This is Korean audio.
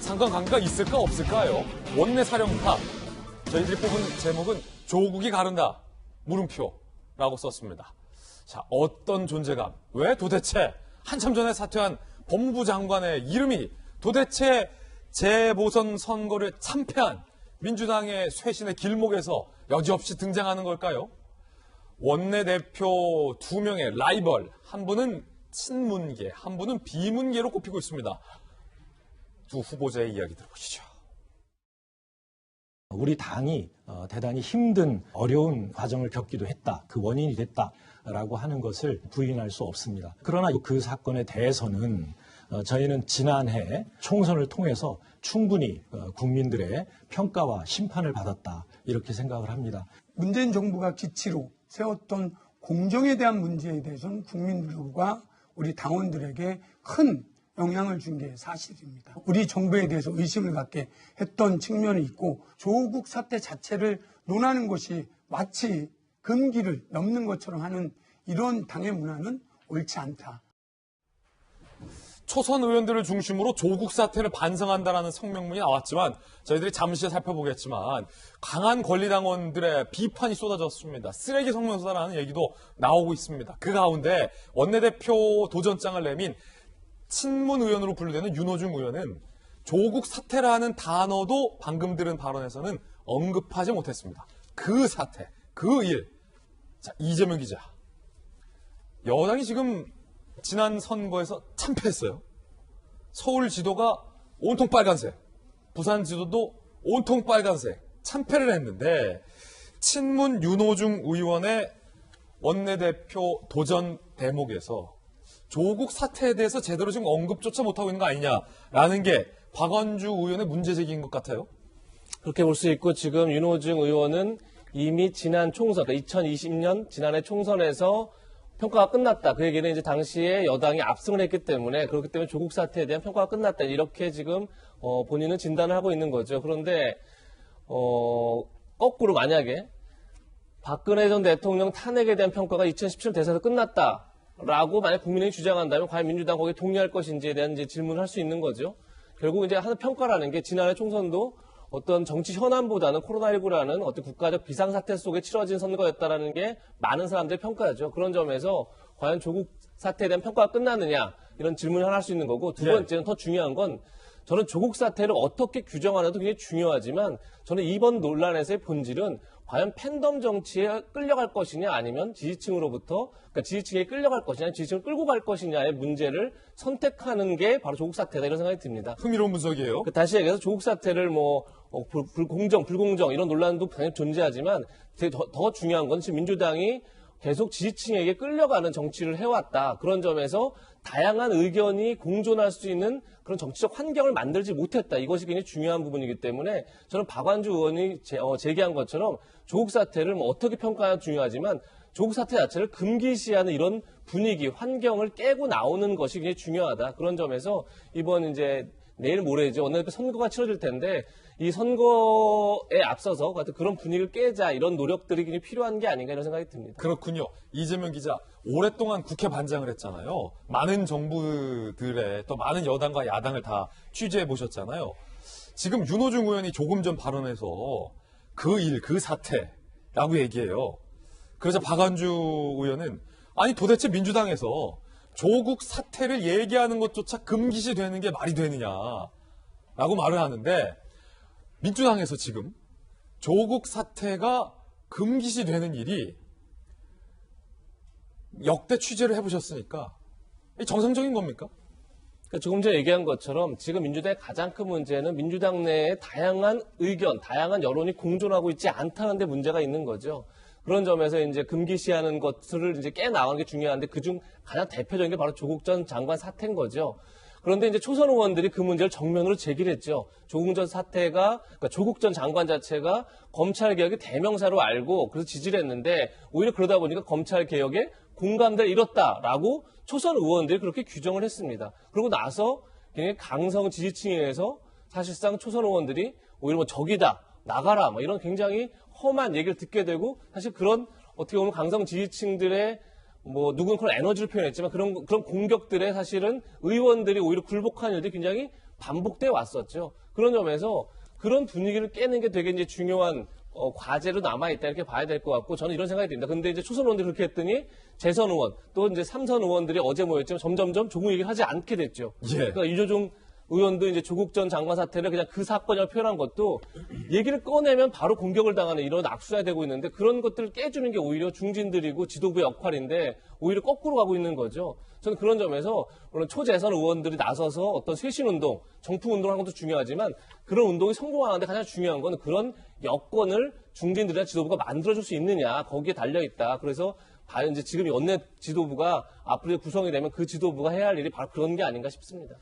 상관관계가 있을까 없을까요? 원내 사령탑. 저희들이 뽑은 제목은 조국이 가른다. 물음표라고 썼습니다. 자, 어떤 존재감? 왜 도대체 한참 전에 사퇴한 법무부 장관의 이름이 도대체 재보선 선거를 참패한 민주당의 쇄신의 길목에서 여지없이 등장하는 걸까요? 원내대표 2명의 라이벌, 한 분은 친문계, 한 분은 비문계로 꼽히고 있습니다. 두 후보자의 이야기 들어보시죠. 우리 당이 대단히 힘든 어려운 과정을 겪기도 했다. 그 원인이 됐다라고 하는 것을 부인할 수 없습니다. 그러나 그 사건에 대해서는 저희는 지난해 총선을 통해서 충분히 국민들의 평가와 심판을 받았다. 이렇게 생각을 합니다. 문재인 정부가 기치로 세웠던 공정에 대한 문제에 대해서는 국민들과 우리 당원들에게 큰 영향을 준 게 사실입니다. 우리 정부에 대해서 의심을 갖게 했던 측면이 있고 조국 사태 자체를 논하는 것이 마치 금기를 넘는 것처럼 하는 이런 당의 문화는 옳지 않다. 초선 의원들을 중심으로 조국 사태를 반성한다라는 성명문이 나왔지만 저희들이 잠시 살펴보겠지만 강한 권리당원들의 비판이 쏟아졌습니다. 쓰레기 성명서라는 얘기도 나오고 있습니다. 그 가운데 원내대표 도전장을 내민 친문 의원으로 분류되는 윤호중 의원은 조국 사태라는 단어도 방금 들은 발언에서는 언급하지 못했습니다. 그 사태, 그 일. 자, 이재명 기자. 여당이 지금 지난 선거에서 참패했어요. 서울 지도가 온통 빨간색, 부산 지도도 온통 빨간색, 참패를 했는데 친문 윤호중 의원의 원내대표 도전 대목에서 조국 사태에 대해서 제대로 지금 언급조차 못하고 있는 거 아니냐라는 게 박원주 의원의 문제제기인 것 같아요. 그렇게 볼 수 있고 지금 윤호중 의원은 이미 지난 총선, 그러니까 2020년 지난해 총선에서 평가가 끝났다. 그 얘기는 이제 당시에 여당이 압승을 했기 때문에 그렇기 때문에 조국 사태에 대한 평가가 끝났다. 이렇게 지금 본인은 진단을 하고 있는 거죠. 그런데 거꾸로 만약에 박근혜 전 대통령 탄핵에 대한 평가가 2017 대선에서 끝났다라고 만약 국민의힘이 주장한다면 과연 민주당 거기에 동의할 것인지에 대한 이제 질문을 할 수 있는 거죠. 결국 이제 하는 평가라는 게 지난해 총선도 어떤 정치 현안보다는 코로나19라는 어떤 국가적 비상사태 속에 치러진 선거였다라는 게 많은 사람들의 평가죠. 그런 점에서 과연 조국 사태에 대한 평가가 끝났느냐 이런 질문을 하나 할 수 있는 거고 두 번째는 더 중요한 건 저는 조국 사태를 어떻게 규정하느냐도 굉장히 중요하지만 저는 이번 논란에서의 본질은 과연 팬덤 정치에 끌려갈 것이냐 아니면 지지층으로부터 그러니까 지지층에 끌려갈 것이냐 지지층을 끌고 갈 것이냐의 문제를 선택하는 게 바로 조국 사태다 이런 생각이 듭니다. 흥미로운 분석이에요. 다시 얘기해서 조국 사태를 불공정 이런 논란도 당연히 존재하지만 더 중요한 건 지금 민주당이 계속 지지층에게 끌려가는 정치를 해왔다. 그런 점에서 다양한 의견이 공존할 수 있는 그런 정치적 환경을 만들지 못했다. 이것이 굉장히 중요한 부분이기 때문에 저는 박완주 의원이 제기한 것처럼 조국 사태를 어떻게 평가하는 중요하지만 조국 사태 자체를 금기시하는 이런 분위기, 환경을 깨고 나오는 것이 굉장히 중요하다. 그런 점에서 이번 이제 내일 모레죠. 원내대표 선거가 치러질 텐데 이 선거에 앞서서 그런 분위기를 깨자 이런 노력들이 굉장히 필요한 게 아닌가 이런 생각이 듭니다. 그렇군요. 이재명 기자, 오랫동안 국회 반장을 했잖아요. 많은 정부들의 또 많은 여당과 야당을 다 취재해 보셨잖아요. 지금 윤호중 의원이 조금 전 발언에서 그 일, 그 사태라고 얘기해요. 그래서 박완주 의원은 아니 도대체 민주당에서 조국 사태를 얘기하는 것조차 금기시 되는 게 말이 되느냐라고 말을 하는데 민주당에서 지금 조국 사태가 금기시 되는 일이 역대 취재를 해보셨으니까 정상적인 겁니까? 조금 전에 얘기한 것처럼 지금 민주당의 가장 큰 문제는 민주당 내에 다양한 의견, 다양한 여론이 공존하고 있지 않다는 데 문제가 있는 거죠. 그런 점에서 이제 금기시하는 것을 이제 깨나가는 게 중요한데 그중 가장 대표적인 게 바로 조국 전 장관 사태인 거죠. 그런데 이제 초선 의원들이 그 문제를 정면으로 제기를 했죠. 조국 전 사태가, 그러니까 조국 전 장관 자체가 검찰 개혁의 대명사로 알고 그래서 지지를 했는데 오히려 그러다 보니까 검찰 개혁에 공감대를 잃었다라고 초선 의원들이 그렇게 규정을 했습니다. 그러고 나서 굉장히 강성 지지층에 의해서 사실상 초선 의원들이 오히려 적이다, 나가라, 이런 굉장히 험한 얘기를 듣게 되고 사실 그런 어떻게 보면 강성 지지층들의 누군 그런 에너지를 표현했지만 그런 공격들에 사실은 의원들이 오히려 굴복하는 일들이 굉장히 반복돼 왔었죠. 그런 점에서 그런 분위기를 깨는 게 되게 이제 중요한 과제로 남아있다 이렇게 봐야 될 것 같고 저는 이런 생각이 듭니다. 근데 이제 초선 의원들이 그렇게 했더니 재선 의원 또 이제 삼선 의원들이 어제 모였지만 점점점 조국 얘기를 하지 않게 됐죠. 예. 그러니까 이조종 의원도 이제 조국 전 장관 사태를 그냥 그 사건이라고 표현한 것도 얘기를 꺼내면 바로 공격을 당하는 이런 악수야 되고 있는데 그런 것들을 깨주는 게 오히려 중진들이고 지도부의 역할인데 오히려 거꾸로 가고 있는 거죠. 저는 그런 점에서 물론 초재선 의원들이 나서서 어떤 쇄신운동, 정풍운동을 하는 것도 중요하지만 그런 운동이 성공하는데 가장 중요한 건 그런 여건을 중진들이나 지도부가 만들어줄 수 있느냐 거기에 달려있다. 그래서 과연 이제 지금 연내 지도부가 앞으로 구성이 되면 그 지도부가 해야 할 일이 바로 그런 게 아닌가 싶습니다.